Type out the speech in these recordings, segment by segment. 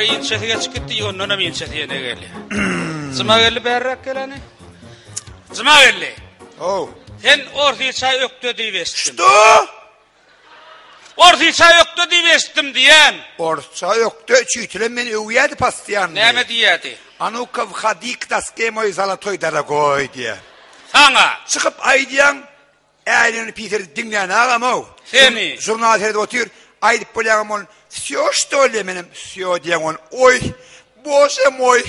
Biri inçeti geçip gitti, ondan mı inçeti yine geldi? Zıma geldi berrak geleni. Zıma geldi. Oh. Sen ortaya çay öktü deyivestin. Что? Ortaya çay öktü deyivestim diyen. Orta yoktu, çüytülem men övüyedi pastiyan. Neme diyedi? Anuka vhadik taske moy zalatoy daragoy diye. Sana. Çıkıp aydiyan, Эллен Питер dinleyen ağam Seni. Jurnal terede oturuyor. Aydıp böyle ağam все что ли benim, все diyen on. Oy, боже мой,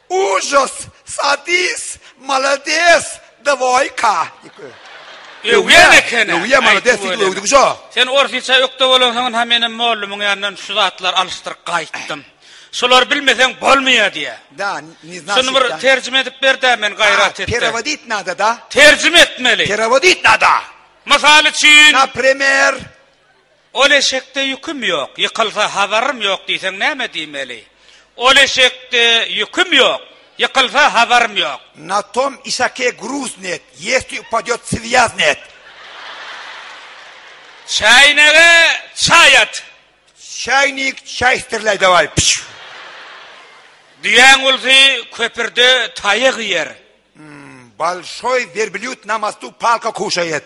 ужас, садис, молодец, давай-ка. Övüyen ekene. Övüyen молодец, övdük şu. Sen ortaya çay öktü olansan hemenin moğlumun yanından şu zatlar alıştırıp kayıttım. Solar bilmesen bolmuyor diye. Da, ne значит. Şunu bir tercüme edip ver de ben gayret ettim. Переводить надо, да? Tercüme etmeli. Переводить надо. Misal için. Например. O leşekte yüküm yok. Yıkılsa haberim yok diysen ne demeli? O leşekte yüküm yok. Yıkılsa haberim yok. На том ишаке груз нет. Если упадет, связь нет. Çaynağa çay at. Чайник, чай стреляй давай. Пш. Diyen olsa köpürde tayık yer. Большой верблюд на мосту палка кушает.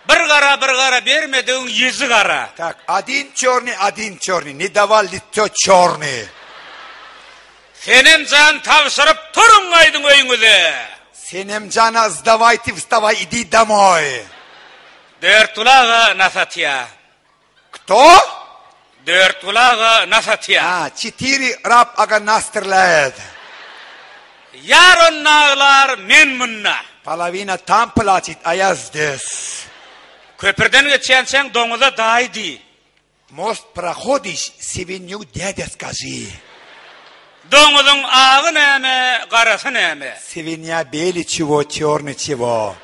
Bir gara vermediğin yüzü gara. Так, один черный, не давал лицо черный. Senin can tavsırıp turun aydın öyünüze. Senem cana сдавайте, вставай, иди домой. Dört ulağı nasatya. Кто? Dört ulağı nasatya. Четыре раб ага настреляет. Yarın nağlar men munna. Половина там платит, а я здесь. Köprüden geçen sen domuza daydı. Мост проходишь, свинью дядя скажи. Domuzun ağı neme, karası neme. Свинья белый чего, черный чего.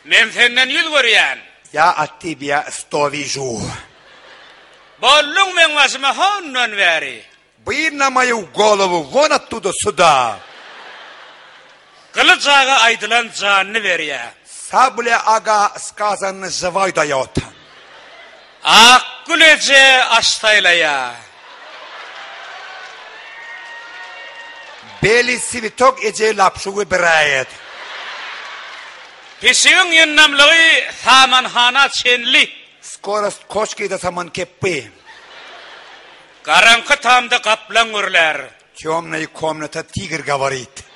Men senden yüz görüyen. Я от тебя 100 вижу. Bollun men başıma honnan veri. Быр на мою голову, вон оттуда сюда. Kılıç ağı aydılan canını veriye. Сабля ага сказано живой дает. Akkul ece aştaylaya. Белый цветок эже лапшу выбирает. Pisiğin yınnamlığı samanhana çenli. Скорость кошки до саманкепы. Karanqı tamda kaplan urlar. Темная комната, тигр говорит.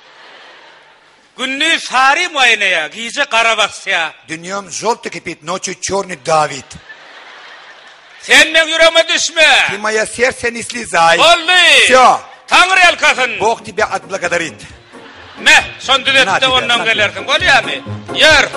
Günlü sari muayeneye, giyce karabasya. Днем желтый кипит, ночью черный давит. Sen men yüreğime düşme. Ты мое сердце не слезай. Oldu. Все. Tanrı yalkasın. Бог тебя отблагодарит. Ne? Son düdette ondan gelirsin. Gol ya mi? Yer.